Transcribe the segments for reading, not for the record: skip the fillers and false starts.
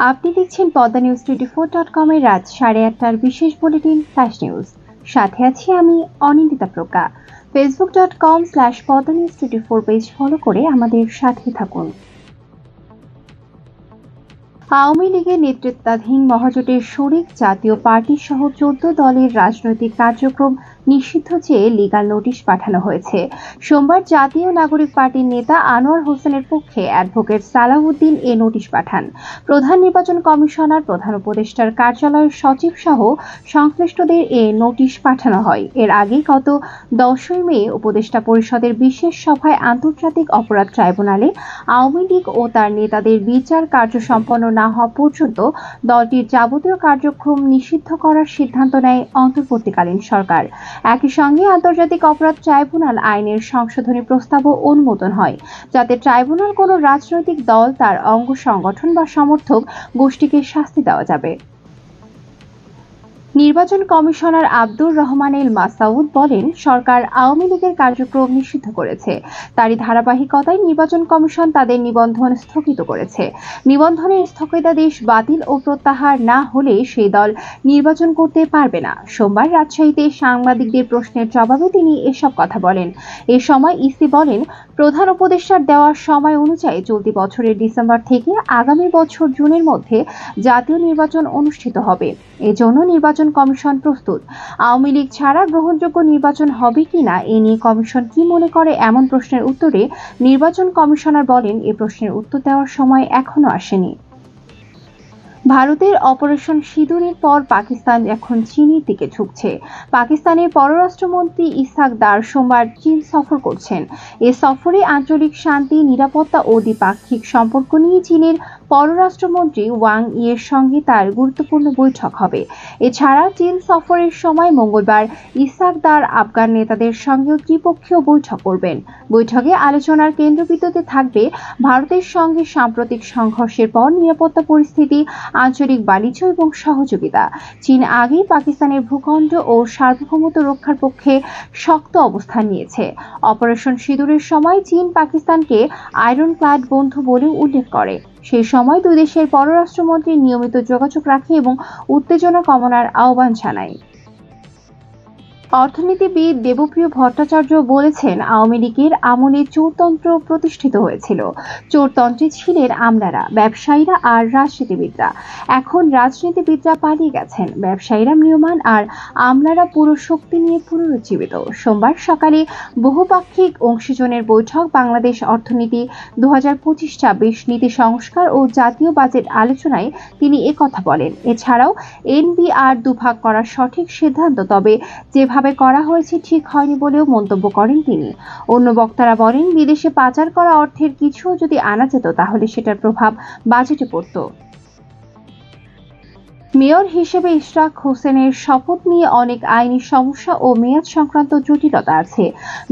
আপনি দেখছেন Padma news 24.com এর রাত 8:30টার বিশেষ বুলেটিন ফ্ল্যাশ নিউজ। সাথে আছি আমি অনিন্দিতা প্রকা। facebook.com/poddanews24 পেজ ফলো করে আমাদের সাথে থাকুন। আওয়ামী লীগের নেতৃত্বাধীন মহাজোটের শরিক জাতীয় পার্টি সহ 14 দলের রাজনৈতিক কার্যক্রম নিষিদ্ধ চেয়ে লিগ্যাল নোটিশ পাঠানো হয়েছে। সোমবার জাতীয় নাগরিক পার্টির নেতা আনোয়ার হোসেনের পক্ষে অ্যাডভোকেট সালাউদ্দিন এ নোটিশ পাঠান। প্রধান নির্বাচন কমিশনার, প্রধান উপদেষ্টার কার্যালয়ের সচিব সহ সংশ্লিষ্টদের এ নোটিশ পাঠানো হয়। এর আগে গত 10 মে উপদেষ্টা পরিষদের বিশেষ সভায় আন্তর্জাতিক অপরাধ ট্রাইব্যুনালে আওয়ামী লীগ ও তার নেতাদের বিচার কার্য সম্পন্ন না হওয়া পর্যন্ত দলটির যাবতীয় কার্যক্রম নিষিদ্ধ করার সিদ্ধান্ত নেয় অন্তর্বর্তীকালীন সরকার। একই সঙ্গে আন্তর্জাতিক অপরাধ ট্রাইব্যুনাল আইনের সংশোধনী প্রস্তাবও অনুমোদন হয়, যাতে ট্রাইব্যুনাল কোনো রাজনৈতিক দল, তার অঙ্গ সংগঠন বা সমর্থক গোষ্ঠীকে শাস্তি দেওয়া যাবে। নির্বাচন কমিশনার আব্দুর রহমান এল মাসাউদ বলেন, সরকার আওয়ামী লীগের কার্যক্রম নিষিদ্ধ করেছে। তারই ধারাবাহিকতায় নির্বাচন কমিশন তাদের নিবন্ধন স্থগিত করেছে। নিবন্ধনের স্থগিতাদেশ বাতিল ও প্রত্যাহার না হলে সেই দল নির্বাচন করতে পারবে না। সোমবার রাজশাহীতে সাংবাদিকদের প্রশ্নের জবাবে তিনি এসব কথা বলেন। এ সময় ইসি বলেন, প্রধান উপদেষ্টার দেওয়া সময় অনুযায়ী চলতি বছরের ডিসেম্বর থেকে আগামী বছর জুনের মধ্যে জাতীয় নির্বাচন অনুষ্ঠিত হবে। এজন্য নির্বাচন কমিশন প্রস্তুত। আওয়ামী লীগ ছাড়া গ্রহণযোগ্য নির্বাচন হবে কিনা এ নিয়ে কমিশন কি মনে করে এমন প্রশ্নের উত্তরে নির্বাচন কমিশনার বলেন, এ প্রশ্নের উত্তর দেওয়ার সময় এখনো আসেনি। ভারতের অপারেশন সিঁদুরের পর পাকিস্তান এখন চীনের দিকে ঝুঁকছে। পাকিস্তানের পররাষ্ট্রমন্ত্রী ইসহাক দার সোমবার চীন সফর করছেন। এ সফরে আঞ্চলিক শান্তি, নিরাপত্তা ও দ্বিপাক্ষিক সম্পর্ক নিয়ে চীনের পররাষ্ট্রমন্ত্রী ওয়াং ইয়ের সঙ্গে তার গুরুত্বপূর্ণ বৈঠক হবে। এছাড়া চীন সফরের সময় মঙ্গলবার ইসহাক দার আফগান নেতাদের সঙ্গেও ত্রিপক্ষীয় বৈঠক করবেন। বৈঠকে আলোচনার কেন্দ্রবিন্দুতে থাকবে ভারতের সঙ্গে সাম্প্রতিক সংঘর্ষের পর নিরাপত্তা পরিস্থিতি, আঞ্চলিক বাণিজ্য এবং সহযোগিতা। চীন আগেই পাকিস্তানের ভূখণ্ড ও সার্বভৌমত্ব রক্ষার পক্ষে শক্ত অবস্থান নিয়েছে। অপারেশন সিঁদুরের সময় চীন পাকিস্তানকে আয়রন ক্লাড বন্ধু বলেও উল্লেখ করে। সেই সময় দুই দেশের পররাষ্ট্রমন্ত্রী নিয়মিত যোগাযোগ রাখে এবং উত্তেজনা কমানোর আহ্বান জানায়। অর্থনীতিবিদ দেবপ্রিয় ভট্টাচার্য বলেছেন, আওয়ামী লীগের আমলে চোরতন্ত্র প্রতিষ্ঠিত হয়েছিল। চোরতন্ত্রে ছিলেন আমলারা, ব্যবসায়ীরা আর রাজনীতিবিদরা। এখন রাজনীতিবিদরা পালিয়ে গেছেন, ব্যবসায়ীরা ম্রিয়মাণ আর আমলারা পুরো শক্তি নিয়ে পুনরুজ্জীবিত। সোমবার সকালে বহুপাক্ষিক অংশীজনের বৈঠক বাংলাদেশ অর্থনীতি 2025-26 নীতি সংস্কার ও জাতীয় বাজেট আলোচনায় তিনি একথা বলেন। এছাড়াও এনবিআর দুভাগ করার সঠিক সিদ্ধান্ত, তবে যেভাবে করা হয়েছে ঠিক হয়নি বলেও মন্তব্য করেন তিনি। অন্য বক্তারা বলেন, বিদেশে পাচার করা অর্থের কিছুও যদি আনা যেত তাহলে সেটার প্রভাব বাজেটে পড়ত। মেয়র হিসেবে ইশরাক হোসেনের শপথ নিয়ে অনেক আইনি সমস্যা ও মেয়াদ সংক্রান্ত জটিলতা আছে।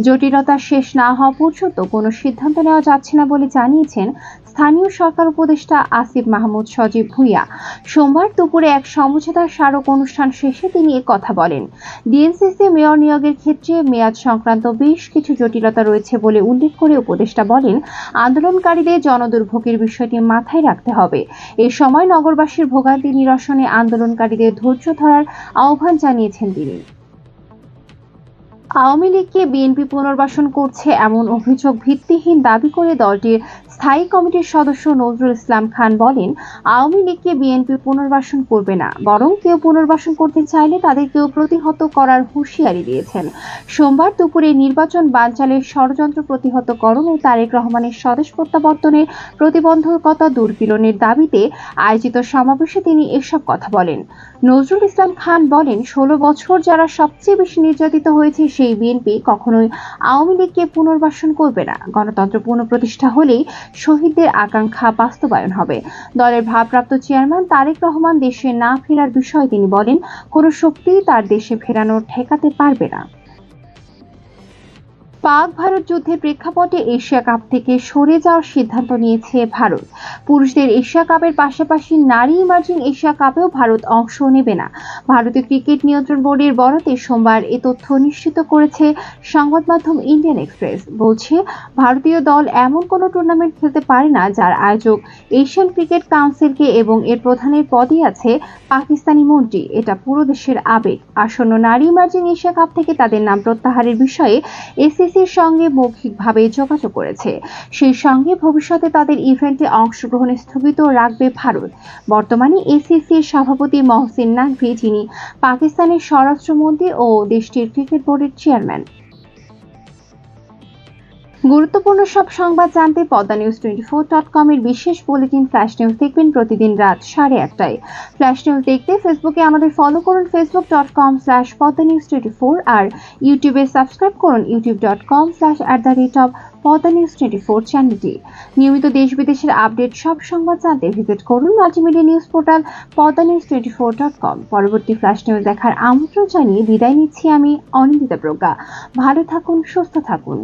জটিলতা শেষ না হওয়া পর্যন্ত কোনো সিদ্ধান্ত নেওয়া যাচ্ছে না বলে জানিয়েছেন স্থানীয় সরকার উপদেষ্টা আসিফ মাহমুদ সজীব ভুঁইয়া। সোমবার দুপুরে এক সমঝোতা স্মারক অনুষ্ঠান শেষে তিনি একথা বলেন। ডিএনসিসি মেয়র নিয়োগের ক্ষেত্রে মেয়াদ সংক্রান্ত বেশ কিছু জটিলতা রয়েছে বলে উল্লেখ করে উপদেষ্টা বলেন, আন্দোলনকারীদের জনদুর্ভোগের বিষয়টি মাথায় রাখতে হবে। এ সময় নগরবাসীর ভোগান্তি নিরসনে আন্দোলনকারীদের ধৈর্য ধরার আহ্বান জানিয়েছেন তিনি। আওয়ামী লীগকে বিএনপি পুনর্বাসন করছে এমন অভিযোগ ভিত্তিহীন দাবি করে দলটির স্থায়ী কমিটির সদস্য নজরুল ইসলাম খান বলেন, আওয়ামী লীগকে বিএনপি পুনর্বাসন করবে না, বরং কেউ পুনর্বাসন করতে চাইলে তাদেরকেও প্রতিহত করার হুঁশিয়ারি দিয়েছেন। সোমবার দুপুরে নির্বাচন বানচালের ষড়যন্ত্র প্রতিহতকরণ ও তারেক রহমানের স্বদেশ প্রত্যাবর্তনের প্রতিবন্ধকতা দূরীকরণের দাবিতে আয়োজিত সমাবেশে তিনি এসব কথা বলেন। নজরুল ইসলাম খান বলেন, 16 বছর যারা সবচেয়ে বেশি নির্যাতিত হয়েছে সেই বিএনপি কখনোই আওয়ামী লীগকে পুনর্বাসন করবে না। গণতন্ত্র পুনঃপ্রতিষ্ঠা হলেই শহীদদের আকাঙ্ক্ষা বাস্তবায়ন হবে। দলের ভারপ্রাপ্ত চেয়ারম্যান তারেক রহমান দেশে না ফেরার বিষয়ে তিনি বলেন, কোনো শক্তিই তার দেশে ফেরানো ঠেকাতে পারবে না। পাক ভারত যুদ্ধের প্রেক্ষাপটে এশিয়া কাপ থেকে সরে যাওয়ার সিদ্ধান্ত নিয়েছে ভারত। পুরুষদের এশিয়া কাপের পাশাপাশি নারী ইমার্জিং এশিয়া কাপেও ভারত অংশ নেবে না। ভারতীয় ক্রিকেট নিয়ন্ত্রণ বোর্ডের বরাতে সোমবার এ তথ্য নিশ্চিত করেছে সংবাদ মাধ্যম ইন্ডিয়ান এক্সপ্রেস। বলছে, ভারতীয় দল এমন কোনো টুর্নামেন্ট খেলতে পারে না যার আয়োজক এশিয়ান ক্রিকেট কাউন্সিলকে এবং এর প্রধানের পদে আছে পাকিস্তানি মন্ত্রী। এটা পুরো দেশের আবেগ। আসন্ন নারী ইমার্জিং এশিয়া কাপ থেকে তাদের নাম প্রত্যাহারের বিষয়ে এসিসির সঙ্গে মৌখিকভাবে যোগাযোগ করেছে। সেই সঙ্গে ভবিষ্যতে তাদের ইভেন্টে অংশগ্রহণ স্থগিত রাখবে ভারত। বর্তমানে এসিসির সভাপতি মহসিন নাকভি, যিনি পাকিস্তানের স্বরাষ্ট্রমন্ত্রী ও দেশটির ক্রিকেট বোর্ডের চেয়ারম্যান। গুরুত্বপূর্ণ সব সংবাদ জানতে PoddaNews24.com এর বিশেষ বুলেটিন ফ্ল্যাশ নিউজ দেখবেন প্রতিদিন রাত 1:30টায়। ফ্ল্যাশ নিউজ দেখতে ফেসবুকে আমাদের ফলো করুন facebook.com/PoddaNews24 আর ইউটিউবে সাবস্ক্রাইব করুন youtube.com/@PoddaNews24 চ্যানেলটি। নিয়মিত দেশ বিদেশের আপডেট সব সংবাদ জানতে ভিজিট করুন মাল্টিমিডিয়া নিউজ পোর্টাল PoddaNews24.com। পরবর্তী ফ্ল্যাশ নিউজ দেখার আমন্ত্রণ জানিয়ে বিদায় নিচ্ছি আমি অনিন্দিতা প্রজ্ঞা। ভালো থাকুন, সুস্থ থাকুন।